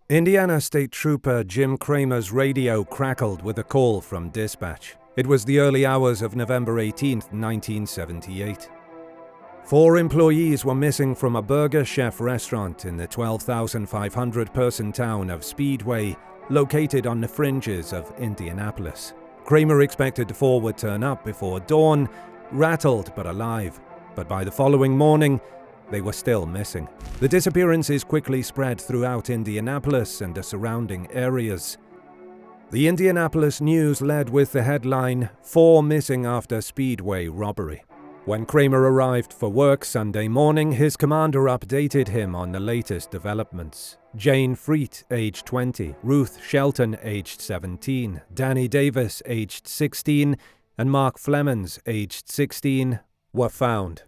Indiana State Trooper Jim Kramer's radio crackled with a call from dispatch. It was the early hours of November 18, 1978. 4 employees were missing from a Burger Chef restaurant in the 12,500-person town of Speedway, located on the fringes of Indianapolis. Kramer expected the 4 would turn up before dawn, rattled but alive. But by the following morning, they were still missing. The disappearances quickly spread throughout Indianapolis and the surrounding areas. The Indianapolis News led with the headline, "4 missing after Speedway robbery." When Kramer arrived for work Sunday morning, his commander updated him on the latest developments. Jane Pruitt, aged 20, Ruth Shelton, aged 17, Danny Davis, aged 16, and Mark Flemons, aged 16, were found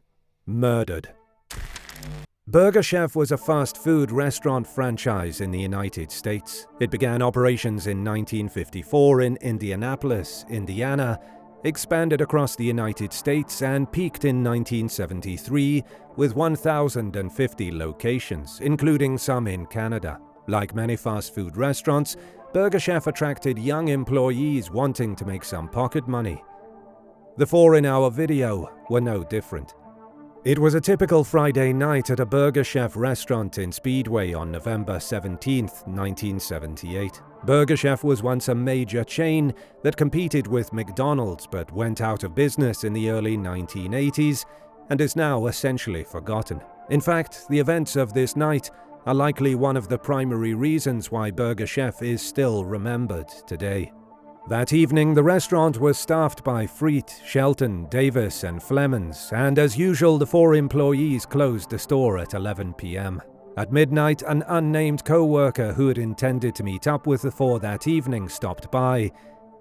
murdered. Burger Chef was a fast food restaurant franchise in the United States. It began operations in 1954 in Indianapolis, Indiana, expanded across the United States, and peaked in 1973 with 1,050 locations, including some in Canada. Like many fast food restaurants, Burger Chef attracted young employees wanting to make some pocket money. The 4 in our video were no different. It was a typical Friday night at a Burger Chef restaurant in Speedway on November 17, 1978. Burger Chef was once a major chain that competed with McDonald's but went out of business in the early 1980s and is now essentially forgotten. In fact, the events of this night are likely one of the primary reasons why Burger Chef is still remembered today. That evening, the restaurant was staffed by Pruitt, Shelton, Davis, and Flemons, and as usual, the 4 employees closed the store at 11 p.m. At midnight, an unnamed co-worker who had intended to meet up with the 4 that evening stopped by,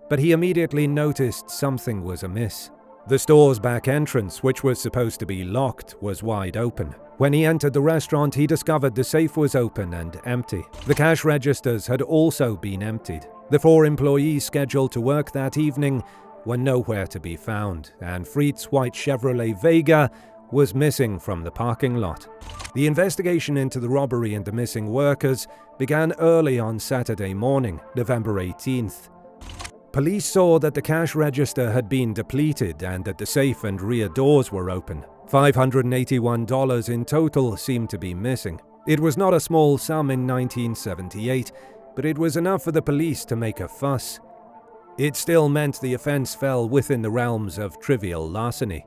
but he immediately noticed something was amiss. The store's back entrance, which was supposed to be locked, was wide open. When he entered the restaurant, he discovered the safe was open and empty. The cash registers had also been emptied. The 4 employees scheduled to work that evening were nowhere to be found, and Pruitt's white Chevrolet Vega was missing from the parking lot. The investigation into the robbery and the missing workers began early on Saturday morning, November 18th. Police saw that the cash register had been depleted and that the safe and rear doors were open. $581 in total seemed to be missing. It was not a small sum in 1978, but it was enough for the police to make a fuss. It still meant the offense fell within the realms of trivial larceny.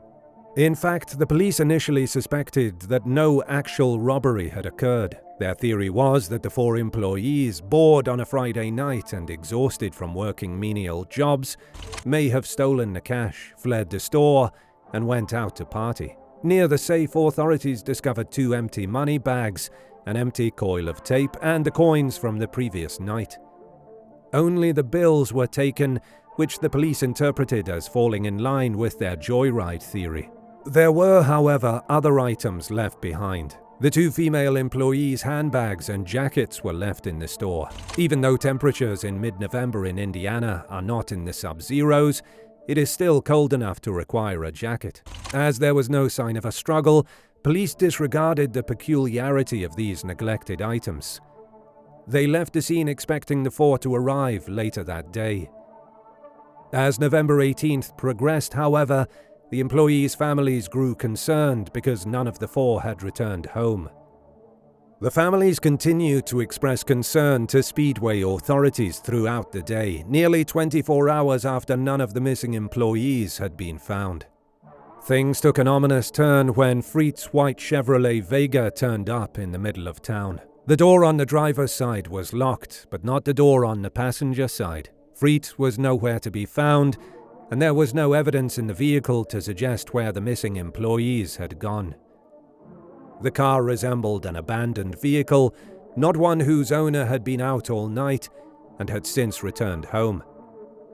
In fact, the police initially suspected that no actual robbery had occurred. Their theory was that the 4 employees, bored on a Friday night and exhausted from working menial jobs, may have stolen the cash, fled the store, and went out to party. Near the safe, authorities discovered 2 empty money bags, an empty coil of tape, and the coins from the previous night. Only the bills were taken, which the police interpreted as falling in line with their joyride theory. There were, however, other items left behind. The 2 female employees' handbags and jackets were left in the store. Even though temperatures in mid-November in Indiana are not in the sub-zeros, it is still cold enough to require a jacket. As there was no sign of a struggle, police disregarded the peculiarity of these neglected items. They left the scene expecting the 4 to arrive later that day. As November 18th progressed, however, the employees' families grew concerned because none of the 4 had returned home. The families continued to express concern to Speedway authorities throughout the day, nearly 24 hours after none of the missing employees had been found. Things took an ominous turn when Pruitt's white Chevrolet Vega turned up in the middle of town. The door on the driver's side was locked, but not the door on the passenger side. Pruitt was nowhere to be found, and there was no evidence in the vehicle to suggest where the missing employees had gone. The car resembled an abandoned vehicle, not one whose owner had been out all night and had since returned home.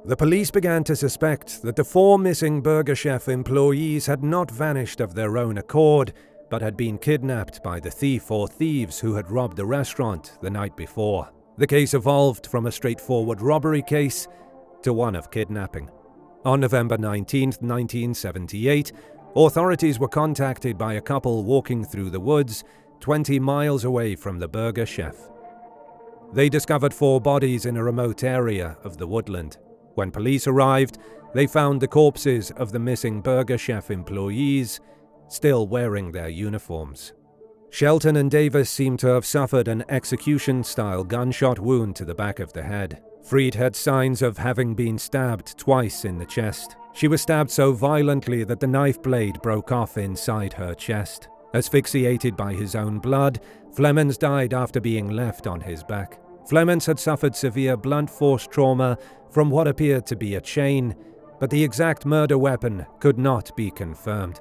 The police began to suspect that the 4 missing Burger Chef employees had not vanished of their own accord, but had been kidnapped by the thief or thieves who had robbed the restaurant the night before. The case evolved from a straightforward robbery case to one of kidnapping. On November 19, 1978, authorities were contacted by a couple walking through the woods 20 miles away from the Burger Chef. They discovered 4 bodies in a remote area of the woodland. When police arrived, they found the corpses of the missing Burger Chef employees, still wearing their uniforms. Shelton and Davis seemed to have suffered an execution-style gunshot wound to the back of the head. Pruitt had signs of having been stabbed twice in the chest. She was stabbed so violently that the knife blade broke off inside her chest. Asphyxiated by his own blood, Flemons died after being left on his back. Flemons had suffered severe blunt force trauma from what appeared to be a chain, but the exact murder weapon could not be confirmed.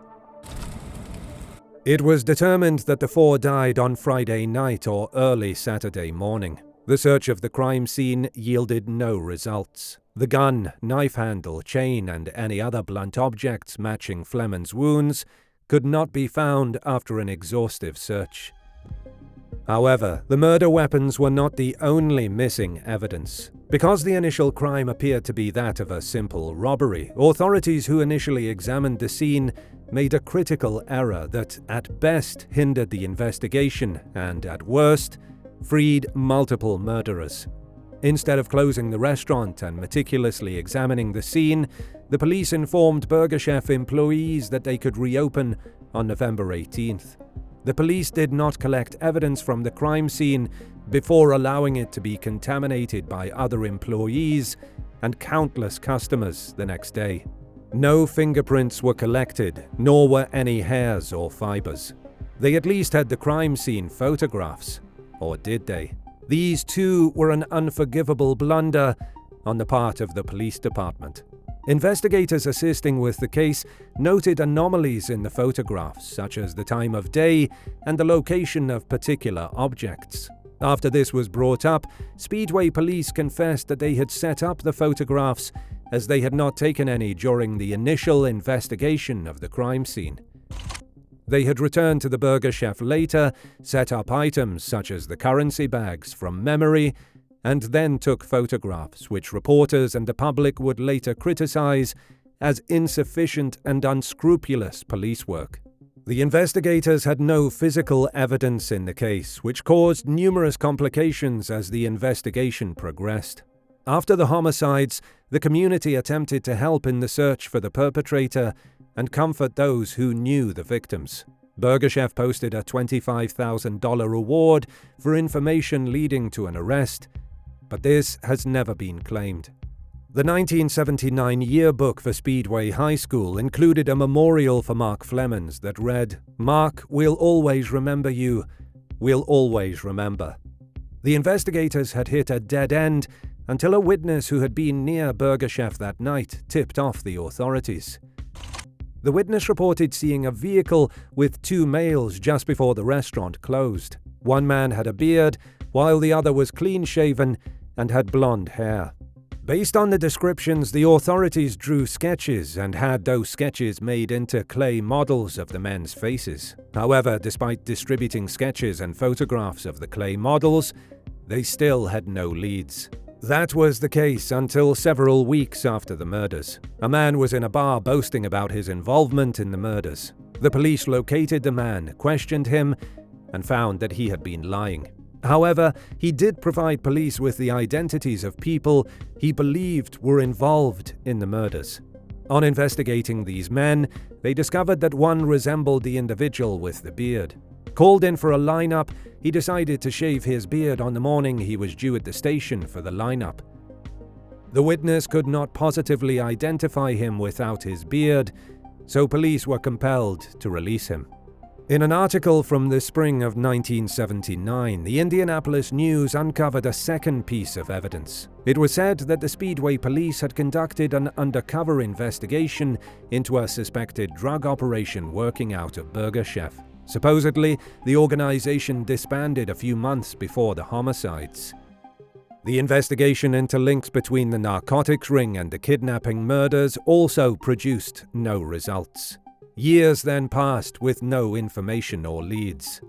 It was determined that the 4 died on Friday night or early Saturday morning. The search of the crime scene yielded no results. The gun, knife handle, chain, and any other blunt objects matching Flemons' wounds could not be found after an exhaustive search. However, the murder weapons were not the only missing evidence. Because the initial crime appeared to be that of a simple robbery, authorities who initially examined the scene made a critical error that at best hindered the investigation and at worst freed multiple murderers. Instead of closing the restaurant and meticulously examining the scene, the police informed Burger Chef employees that they could reopen on November 18th. The police did not collect evidence from the crime scene before allowing it to be contaminated by other employees and countless customers the next day. No fingerprints were collected, nor were any hairs or fibers. They at least had the crime scene photographs. Or did they? These too were an unforgivable blunder on the part of the police department. Investigators assisting with the case noted anomalies in the photographs, such as the time of day and the location of particular objects. After this was brought up, Speedway police confessed that they had set up the photographs as they had not taken any during the initial investigation of the crime scene. They had returned to the Burger Chef later, set up items such as the currency bags from memory, and then took photographs which reporters and the public would later criticize as insufficient and unscrupulous police work. The investigators had no physical evidence in the case, which caused numerous complications as the investigation progressed. After the homicides, the community attempted to help in the search for the perpetrator and comfort those who knew the victims. Burger Chef posted a $25,000 reward for information leading to an arrest, but this has never been claimed. The 1979 yearbook for Speedway High School included a memorial for Mark Flemons that read, "Mark, we'll always remember you. We'll always remember." The investigators had hit a dead end until a witness who had been near Burger Chef that night tipped off the authorities. The witness reported seeing a vehicle with 2 males just before the restaurant closed. One man had a beard, while the other was clean-shaven and had blonde hair. Based on the descriptions, the authorities drew sketches and had those sketches made into clay models of the men's faces. However, despite distributing sketches and photographs of the clay models, they still had no leads. That was the case until several weeks after the murders. A man was in a bar boasting about his involvement in the murders. The police located the man, questioned him, and found that he had been lying. However, he did provide police with the identities of people he believed were involved in the murders. On investigating these men, they discovered that one resembled the individual with the beard. Called in for a lineup, he decided to shave his beard on the morning he was due at the station for the lineup. The witness could not positively identify him without his beard, so police were compelled to release him. In an article from the spring of 1979, the Indianapolis News uncovered a second piece of evidence. It was said that the Speedway police had conducted an undercover investigation into a suspected drug operation working out of Burger Chef. Supposedly, the organization disbanded a few months before the homicides. The investigation into links between the narcotics ring and the kidnapping murders also produced no results. Years then passed with no information or leads.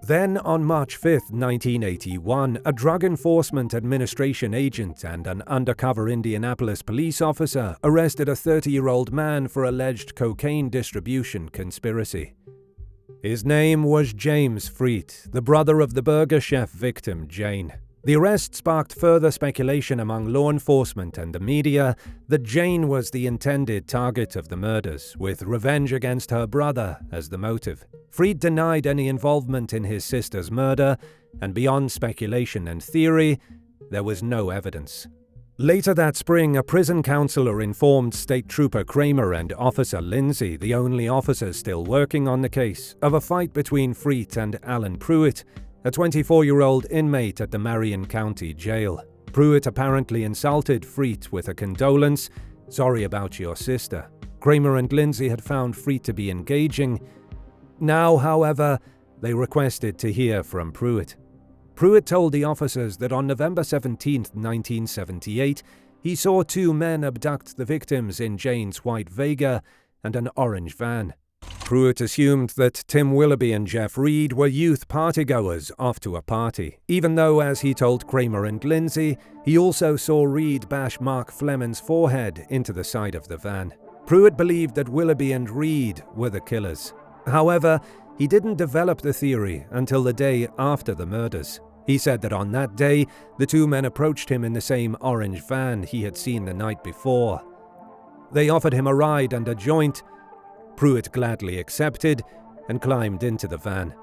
Then, on March 5, 1981, a Drug Enforcement Administration agent and an undercover Indianapolis police officer arrested a 30-year-old man for alleged cocaine distribution conspiracy. His name was James Pruitt, the brother of the Burger Chef victim Jane. The arrest sparked further speculation among law enforcement and the media that Jane was the intended target of the murders, with revenge against her brother as the motive. Pruitt denied any involvement in his sister's murder, and beyond speculation and theory, there was no evidence. Later that spring, a prison counselor informed State Trooper Kramer and Officer Lindsay, the only officers still working on the case, of a fight between Pruitt and Alan Pruitt, a 24-year-old inmate at the Marion County Jail. Pruitt apparently insulted Pruitt with a condolence, "Sorry about your sister." Kramer and Lindsay had found Pruitt to be engaging. Now, however, they requested to hear from Pruitt. Pruitt told the officers that on November 17, 1978, he saw two men abduct the victims in Jane's white Vega and an orange van. Pruitt assumed that Tim Willoughby and Jeff Reed were youth partygoers off to a party, even though, as he told Kramer and Lindsay, he also saw Reed bash Mark Fleming's forehead into the side of the van. Pruitt believed that Willoughby and Reed were the killers. However, he didn't develop the theory until the day after the murders. He said that on that day, the two men approached him in the same orange van he had seen the night before. They offered him a ride and a joint. Pruitt gladly accepted and climbed into the van.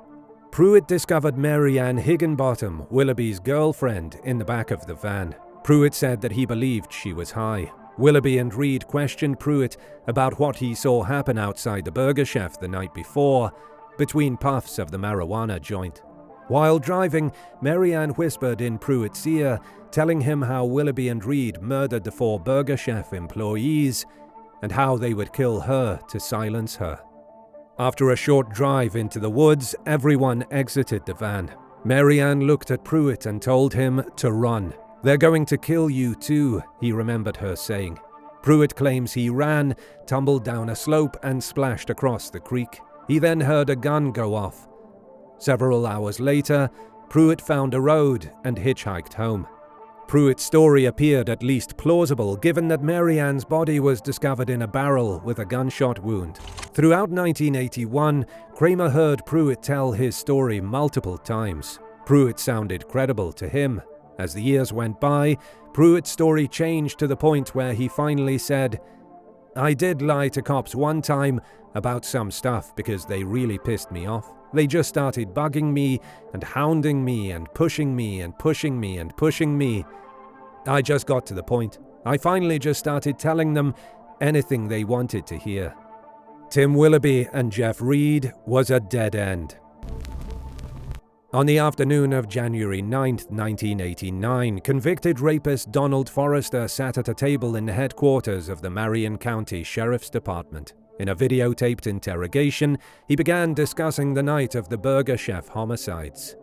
Pruitt discovered Mary Ann Higginbottom, Willoughby's girlfriend, in the back of the van. Pruitt said that he believed she was high. Willoughby and Reed questioned Pruitt about what he saw happen outside the Burger Chef the night before, between puffs of the marijuana joint. While driving, Mary Ann whispered in Pruitt's ear, telling him how Willoughby and Reed murdered the 4 Burger Chef employees and how they would kill her to silence her. After a short drive into the woods, everyone exited the van. Mary Ann looked at Pruitt and told him to run. "They're going to kill you too," he remembered her saying. Pruitt claims he ran, tumbled down a slope and splashed across the creek. He then heard a gun go off. Several hours later, Pruitt found a road and hitchhiked home. Pruitt's story appeared at least plausible given that Mary Ann's body was discovered in a barrel with a gunshot wound. Throughout 1981, Kramer heard Pruitt tell his story multiple times. Pruitt sounded credible to him. As the years went by, Pruitt's story changed to the point where he finally said, "I did lie to cops one time about some stuff because they really pissed me off. They just started bugging me and hounding me and pushing me and pushing me and pushing me. I just got to the point. I finally just started telling them anything they wanted to hear." Tim Willoughby and Jeff Reed was a dead end. On the afternoon of January 9, 1989, convicted rapist Donald Forrester sat at a table in the headquarters of the Marion County Sheriff's Department. In a videotaped interrogation, he began discussing the night of the Burger Chef homicides.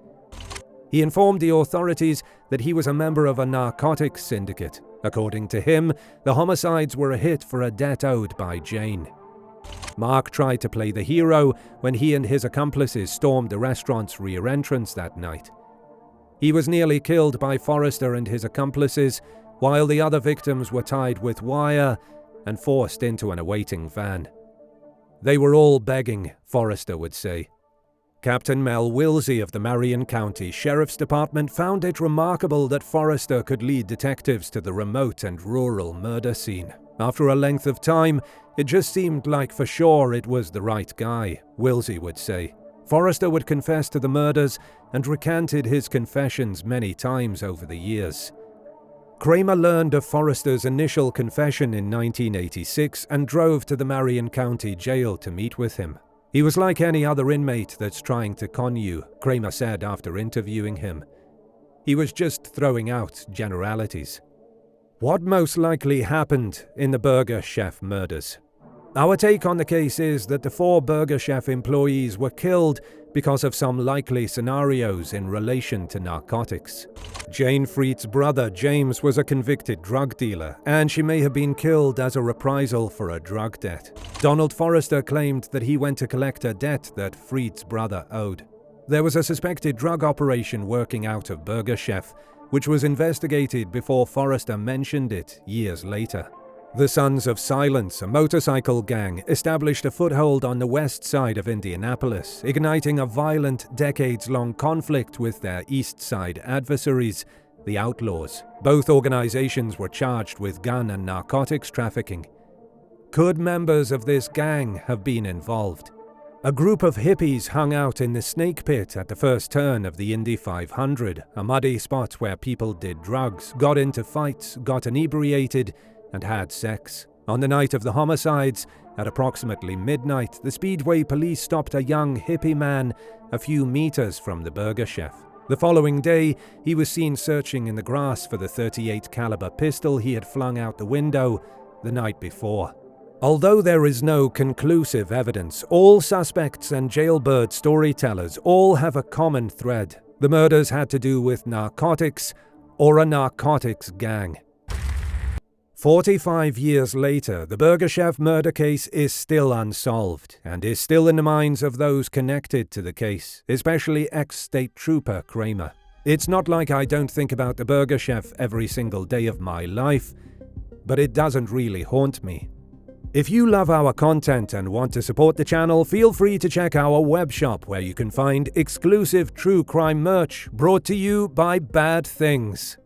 He informed the authorities that he was a member of a narcotics syndicate. According to him, the homicides were a hit for a debt owed by Jane. Mark tried to play the hero when he and his accomplices stormed the restaurant's rear entrance that night. He was nearly killed by Forrester and his accomplices, while the other victims were tied with wire and forced into an awaiting van. "They were all begging," Forrester would say. Captain Mel Wilsey of the Marion County Sheriff's Department found it remarkable that Forrester could lead detectives to the remote and rural murder scene. After a length of time, it just seemed like for sure it was the right guy, Wilsey would say. Forrester would confess to the murders and recanted his confessions many times over the years. Kramer learned of Forrester's initial confession in 1986 and drove to the Marion County Jail to meet with him. "He was like any other inmate that's trying to con you," Kramer said after interviewing him. "He was just throwing out generalities." What most likely happened in the Burger Chef murders? Our take on the case is that the 4 Burger Chef employees were killed because of some likely scenarios in relation to narcotics. Jane Pruitt's brother James was a convicted drug dealer, and she may have been killed as a reprisal for a drug debt. Donald Forrester claimed that he went to collect a debt that Pruitt's brother owed. There was a suspected drug operation working out of Burger Chef, which was investigated before Forrester mentioned it years later. The Sons of Silence, a motorcycle gang, established a foothold on the west side of Indianapolis, igniting a violent, decades-long conflict with their east side adversaries, the Outlaws. Both organizations were charged with gun and narcotics trafficking. Could members of this gang have been involved? A group of hippies hung out in the Snake Pit at the first turn of the Indy 500, a muddy spot where people did drugs, got into fights, got inebriated, and had sex. On the night of the homicides, at approximately midnight, the Speedway police stopped a young hippie man a few meters from the Burger Chef. The following day, he was seen searching in the grass for the .38 caliber pistol he had flung out the window the night before. Although there is no conclusive evidence, all suspects and jailbird storytellers all have a common thread. The murders had to do with narcotics or a narcotics gang. 45 years later, the Burger Chef murder case is still unsolved and is still in the minds of those connected to the case, especially ex-State Trooper Kramer. It's not like I don't think about the Burger Chef every single day of my life, but it doesn't really haunt me. If you love our content and want to support the channel, feel free to check our web shop where you can find exclusive true crime merch brought to you by Bad Things.